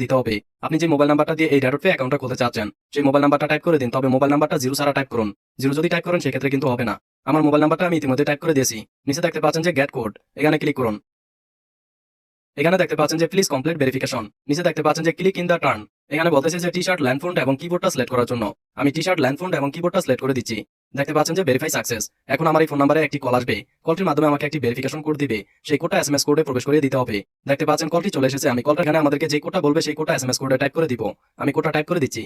দিতে হবে। আপনি যে মোবাইল নাম্বারটা দিয়ে এই ড্যাডট পে অ্যাকাউন্টটা খুলতে চাচ্ছেন, সেই মোবাইল নাম্বারটা টাইপ করে দিন। তবে মোবাইল নাম্বারটা 0 ছাড়া টাইপ করুন। 0 যদি টাইপ করেন সেক্ষেত্রে কিন্তু হবে না। আমার মোবাইল নাম্বারটা আমি ইতিমধ্যে টাইপ করে দিয়েছি। নিচে দেখতে পাচ্ছেন যে গেট কোড, এখানে ক্লিক করুন। এখানে দেখতে পাচ্ছেন যে প্লিজ কমপ্লিট ভেরিফিকেশন। নিচে দেখতে পাচ্ছেন যে ক্লিক ইন দ্য টার্ন। এখানে বলতেছে যে টি শার্ট ল্যান্ডফোন এবং কিবোর্ডটা সিলেক্ট করার জন্য। আমি টি শার্ট ল্যান্ডফোন এবং কিবোর্ডটা সিলেক্ট করে দিচ্ছি। দেখতে পাচ্ছেন যে ভেরিফাই সাকসেস। এখন আমার এই ফোন নাম্বারে একটি কল আসবে। কলটির মাধ্যমে আমাকে একটি ভেরিফিকেশন কোড দিবে। সেই কোডটা এসএমএস কোডে প্রবেশ করে দিতে হবে। দেখতে পাচ্ছেন কলটি চলে এসেছে। আমি কলটা এখানে আমাদেরকে যে কোডটা বলবে সেই কোডটা এসএমএস কোডে টাইপ করে দিব। আমি কোডটা টাইপ করে দিচ্ছি।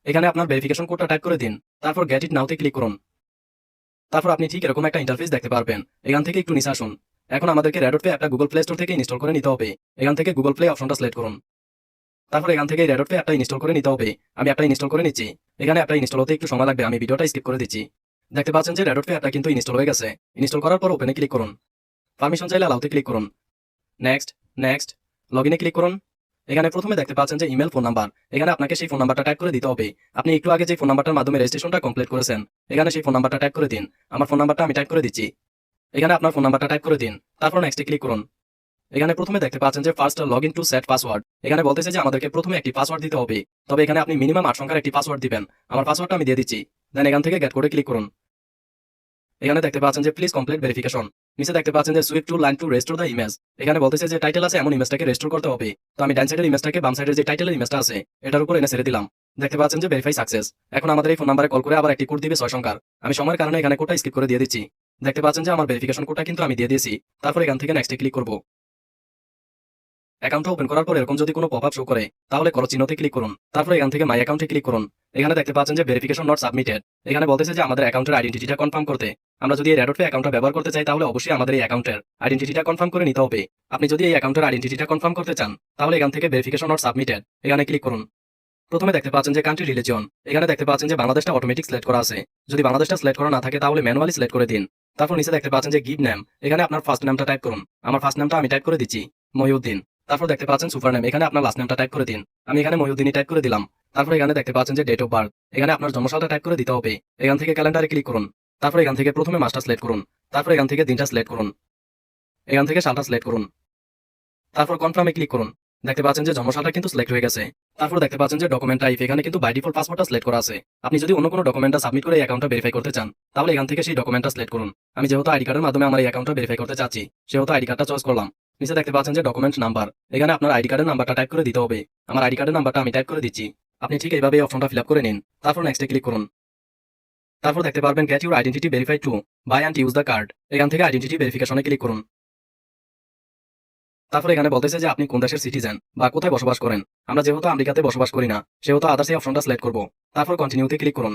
এখানে আপনার ভেরিফিকেশন কোডটা টাইপ করে দিন। তারপর গেট ইট নাওতে ক্লিক করুন। তারপর আপনি ঠিক এরকম একটা ইন্টারফেস দেখতে পারবেন। এখান থেকে একটু নিচে আসুন। এখন আমাদেরকে রেডট পে একটা গুগল প্লে স্টোর থেকে ইনস্টল করে নিতে হবে। এখান থেকে গুগল প্লে অপশনটা সিলেক্ট করুন। তারপর এখান থেকে রেডট পে অ্যাপটা ইনস্টল করে নিতে হবে। আমি অ্যাপটা ইনস্টল করে নিচ্ছি। এখানে অ্যাপটা ইনস্টল হতে একটু সময় লাগবে, আমি ভিডিওটা স্কিপ করে দিচ্ছি। দেখতে পাচ্ছেন যে রেডট পে অ্যাপটা কিন্তু ইনস্টল হয়ে গেছে। ইনস্টল করার পর ওপেনে ক্লিক করুন। পারমিশন চাইলে অ্যালাউতে ক্লিক করুন। নেক্সট, নেক্সট, লগইনে ক্লিক করুন। এখানে প্রথমে দেখতে পাচ্ছেন যে ইমেল ফোন নাম্বার। এখানে আপনাকে সেই ফোন নাম্বারটা টাইপ করে দিতে হবে। আপনি একটু আগে যে ফোন নাম্বারটার মাধ্যমে রেজিস্ট্রেশনটা কমপ্লিট করেছেন, এখানে সেই ফোন নাম্বারটা টাইপ করে দিন। আমার ফোন নাম্বারটা আমি টাইপ করে দিচ্ছি। এখানে আপনার ফোন নাম্বারটা টাইপ করে দিন। তারপর নেক্সটে ক্লিক করুন। এখানে প্রথমে দেখতে পাচ্ছেন যে first log in to set password. এখানে বলতেছে যে আমাদেরকে প্রথমে একটি পাসওয়ার্ড দিতে হবে। তবে এখানে আপনি মিনিমাম 8 সংখ্যার একটি পাসওয়ার্ড দিবেন। আমার পাসওয়ার্ডটা আমি দিয়ে দিচ্ছি। দেন এখান থেকে গেট কোডে ক্লিক করুন। এখানে দেখতে পাচ্ছেন যে প্লিজ কমপ্লিট ভেরিফিকেশন। নিচে দেখতে পাচ্ছেন যে swipe to line to restore the image. এখানে বলতেছে যে টাইটেল আছে এমন ইমেজটাকে রেস্টোর করতে হবে। তো আমি ডান সাইডের ইমেজটাকে বাম সাইডের যে টাইটেলের ইমেজটা আছে এটার উপর এনে ছেড়ে দিলাম। দেখতে পাচ্ছেন যে ভেরিফাই সাকসেস। এখন আমাদের এই ফোন নাম্বারে কল করে আবার একটি কোড দিবে 6 সংখ্যার। আমি সময়ের কারণে এখানে কোডটা স্কিপ করে দিয়ে দিচ্ছি। দেখতে পাচ্ছেন যে আমার ভেরিফিকেশন কোডটা কিন্তু আমি দিয়ে দিয়েছি। তারপর এখান থেকে নেক্সটে ক্লিক করব। অ্যাকাউন্টটা ওপেন করার পর এরকম যদি কোনো পপআপ শো করে তাহলে করো চিহ্নতে ক্লিক করুন। তারপর এখান থেকে মাই অ্যাকাউন্টে ক্লিক করুন। এখানে দেখতে পাচ্ছেন যে ভেরিফিকেশন নট সাবমিটেড। এখানে বলতেছে যে আমাদের অ্যাকাউন্টের আইডেন্টিটিটা কনফার্ম করতে আমরা যদি এই রেডট পে অ্যাকাউন্টটা ব্যবহার করতে চাই তাহলে অবশ্যই আমাদের এই অ্যাকাউন্টের আইডেন্টিটিটা কনফার্ম করে নিতে হবে। আপনি যদি এই অ্যাকাউন্টের আইডেন্টিটিটা কনফার্ম করতে চান তাহলে এখান থেকে ভেরিফিকেশন নট সাবমিটেড এখানে ক্লিক করুন। প্রথমে দেখতে পাচ্ছেন যে কান্ট্রি রিলিজিয়ন। এখানে দেখতে পাচ্ছেন যে বাংলাদেশটা অটোমেটিক সিলেক্ট করা আছে। যদি বাংলাদেশটা সিলেক্ট করা না থাকে তাহলে ম্যানুয়ালি সিলেক্ট করে দিন। তারপর নিচে দেখতে পাচ্ছেন যে গিভ নেম। এখানে আপনার ফার্স্ট নামটা টাইপ করুন। আমার ফার্স্ট নামটা আমি টাইপ করে দিচ্ছি, মহিউদ্দিন। তারপর দেখতে পাচ্ছেন সুপার নেম। এখানে আপনার লাস্ট নামটা টাইপ করে দিন। আমি এখানে মহিউদ্দিনই টাইপ করে দিলাম। তারপর এখানে দেখতে পাচ্ছেন যে ডেট অফ বার্থ। এখানে আপনার জন্মসালটা টাইপ করে দিতে হবে। এখান থেকে ক্যালেন্ডারে ক্লিক করুন। তারপর এখান থেকে প্রথমে মাসটা সিলেক্ট করুন। তারপর এখান থেকে দিনটা সিলেক্ট করুন। এখান থেকে সালটা সিলেক্ট করুন। তারপর কনফার্মে ক্লিক করুন। দেখতে পাচ্ছেন যে জন্মসালটা কিন্তু সিলেক্ট হয়ে গেছে। তারপর দেখতে পাচ্ছেন যে ডকুমেন্ট টাইপ। এখানে কিন্তু বাই ডিফল্ট পাসওয়ার্ডটা সিলেক্ট করা আছে। আপনি যদি অন্য কোনো ডকুমেন্টটা সাবমিট করে এই অ্যাকাউন্টটা ভেরিফাই করতে চান তাহলে এখান থেকে সেই ডকুমেন্টটা সিলেক্ট করুন। আমি যেহেতু আইডি কার্ডের মাধ্যমে আমার এই অ্যাকাউন্টটা ভেরিফাই করতে চাচ্ছি সেহেতু আইডি কার্ডটা চয়েস করলাম। নিচে দেখতে পাচ্ছেন যে ডকুমেন্ট নাম্বার। এখানে আপনার আইডি কার্ডের নাম্বারটা টাইপ করে দিতে হবে। আমার আইডি কার্ডের নাম্বারটা আমি টাইপ করে দিচ্ছি। আপনি ঠিক এইভাবে এই অপশনটা ফিল আপ করে নিন। তারপর নেক্সটে ক্লিক করুন। তারপর দেখতে পারবেন get your identity verified to buy and use the card. এখান থেকে আইডেন্টিটি ভেরিফিকেশনে ক্লিক করুন। তারপর এখানে বলতেছে যে আপনি কোন দেশের সিটিজেন বা কোথায় বসবাস করেন। আমরা যেহেতু আমেরিকাতে বসবাস করি না সেহেতু আদার্স এই অপশনটা সিলেক্ট করব। তারপর কন্টিনিউতে ক্লিক করুন।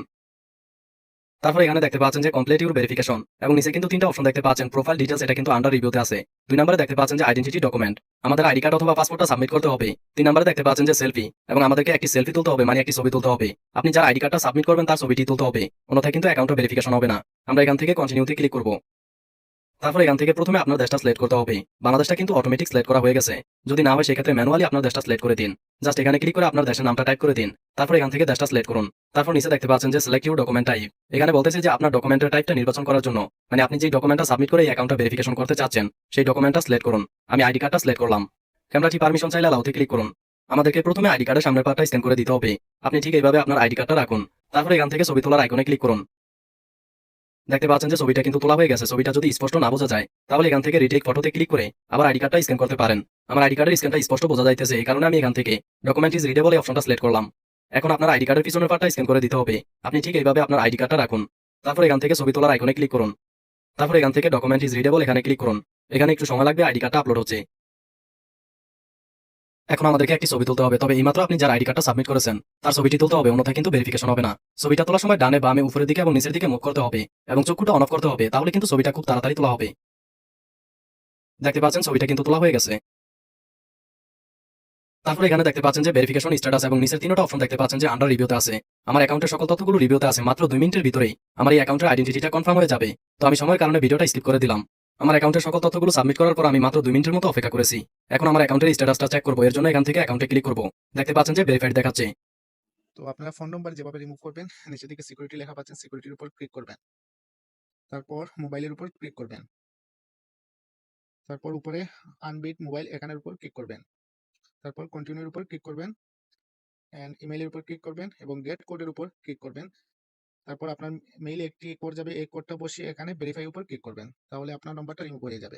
তারপর এখানে দেখতে পাচ্ছেন যে কমপ্লিট ইউর ভেরিফিকেশন এবং নিচে কিন্তু তিনটা অপশন দেখতে পাচ্ছেন। প্রোফাইল ডিটেলস এটা কিন্তু আন্ডার রিভিউতে আছে। 2 নম্বরে দেখতে পাচ্ছেন যে আইডেন্টিটি ডকুমেন্ট, আমাদের আইডি কার্ড অথবা পাসপোর্টটা সাবমিট করতে হবে। 3 নম্বরে দেখতে পাচ্ছেন যে সেলফি এবং আমাদেরকে একটি সেলফি তুলতে হবে, মানে একটি ছবি তুলতে হবে। আপনি যার আইডি কার্ডটা সাবমিট করবেন তার ছবিটি তুলতে হবে, অন্যথায় কিন্তু অ্যাকাউন্টে ভেরিফিকেশন হবে না। আমরা এখান থেকে কন্টিনিউতে ক্লিক করব। তারপর এখান থেকে প্রথমে আপনার দেশটা সিলেক্ট করতে হবে। বাংলাদেশটা কিন্তু অটোমেটিক সিলেক্ট করা হয়ে গেছে। যদি না হয় সেক্ষেত্রে ম্যানুয়ালি আপনার দেশটা সিলেক্ট করে দিন। জাস্ট এখানে ক্লিক করে আপনার দেশের নামটা টাইপ করে দিন। তারপর এখান থেকে দেশটা সিলেক্ট করুন। তারপর নিচে দেখতে পাচ্ছেন যে সিলেক্ট ইউর ডকুমেন্ট টাইপ। এখানে বলতেছে যে আপনার ডকুমেন্টের টাইপটা নির্বাচন করার জন্য, মানে আপনি যে ডকুমেন্টটা সাবমিট করে এই অ্যাকাউন্টটা ভেরিফিকেশন করতে চাচ্ছেন সেই ডকুমেন্টটা সিলেক্ট করুন। আমি আইডি কার্ডটা সিলেক্ট করলাম। ক্যামেরাটি পারমিশন চাইলে অ্যালাউতে ক্লিক করুন। আমাদেরকে প্রথমে আইডি কার্ডের সামনের পার্টটা স্ক্যান করে দিতে হবে। আপনি ঠিক এইভাবে আপনার আইডি কার্ডটা রাখুন। তারপর এখান থেকে ছবি তোলার আইকনে ক্লিক করুন। দেখতে পাচ্ছেন যে ছবিটা কিন্তু তোলা হয়ে গেছে। ছবিটা যদি স্পষ্ট না বোঝা যায় তাহলে এখান থেকে রিটেক ফটোতে ক্লিক করে আবার আইডি কার্ডটা স্ক্যান করতে পারেন। আমার আইডি কার্ডের স্ক্যানটা স্পষ্ট বোঝা যাইতেছে, এই কারণে আমি এখান থেকে ডকুমেন্ট ইজ রিডেবল এই অপশনটা সিলেক্ট করলাম। এখন আপনার আইডি কার্ডের পিছনের পার্টটা স্ক্যান করে দিতে হবে। আপনি ঠিক এইভাবে আপনার আইডি কার্ডটা রাখুন। তারপর এখান থেকে ছবি তোলার আইকনে ক্লিক করুন। তারপর এখান থেকে ডকুমেন্ট ইজ রিডেবল এখানে ক্লিক করুন। এখানে একটু সময় লাগবে, আইডি কার্ডটা আপলোড হচ্ছে। এখন আমাদেরকে একটি ছবি তুলতে হবে, তবে এইমাত্র আপনি যার আইডি কার্ডটা সাবমিট করেছেন তার ছবিটি তুলতে হবে, অন্যথায় কিন্তু ভেরিফিকেশন হবে না। ছবিটা তোলার সময় ডানে বামে উপরের দিকে এবং নিচের দিকে মুভ করতে হবে এবং চক্ষুটা অন অফ করতে হবে, তাহলে কিন্তু ছবিটা খুব তাড়াতাড়ি তোলা হবে। দেখতে পাচ্ছেন ছবিটা কিন্তু তোলা হয়ে গেছে। তারপর এখানে দেখতে পাচ্ছেন যে ভেরিফিকেশন স্ট্যাটাস এবং নিচের তিনটা অপশন দেখতে পাচ্ছেন যে আন্ডার রিভিউতে আছে। আমার অ্যাকাউন্টের সকল তথ্যগুলো রিভিউতে আছে। মাত্র 2 মিনিটের ভিতরেই আমার এই অ্যাকাউন্টের আইডেন্টিটিটা কনফার্ম হয়ে যাবে। তো আমি সময়ের কারণে ভিডিওটা স্কিপ করে দিলাম। আমার অ্যাকাউন্টের সকল তথ্যগুলো সাবমিট করার পর আমি মাত্র 2 মিনিটের মতো অপেক্ষা করেছি। এখন আমার অ্যাকাউন্টের স্ট্যাটাসটা চেক করব, এর জন্য এখান থেকে অ্যাকাউন্টে ক্লিক করব। দেখতে পাচ্ছেন যে ভেরিফাইড দেখাচ্ছে। তো আপনারা ফোন নাম্বার যেভাবে রিমুভ করবেন, নিচের দিকে সিকিউরিটি লেখা পাচ্ছেন, সিকিউরিটির উপর ক্লিক করবেন। তারপর মোবাইলের উপর ক্লিক করবেন। তারপর উপরে আনবিট মোবাইল এখানের উপর ক্লিক করবেন। তারপর কন্টিনিউর উপর ক্লিক করবেন অ্যান্ড ইমেইলের উপর ক্লিক করবেন এবং গেট কোডের উপর ক্লিক করবেন। তারপর আপনার মেইলে একটি কোড যাবে, এই কোডটা বসিয়ে এখানে ভেরিফাই উপর ক্লিক করবেন। তাহলে আপনার নম্বরটা রিমুভ হয়ে যাবে।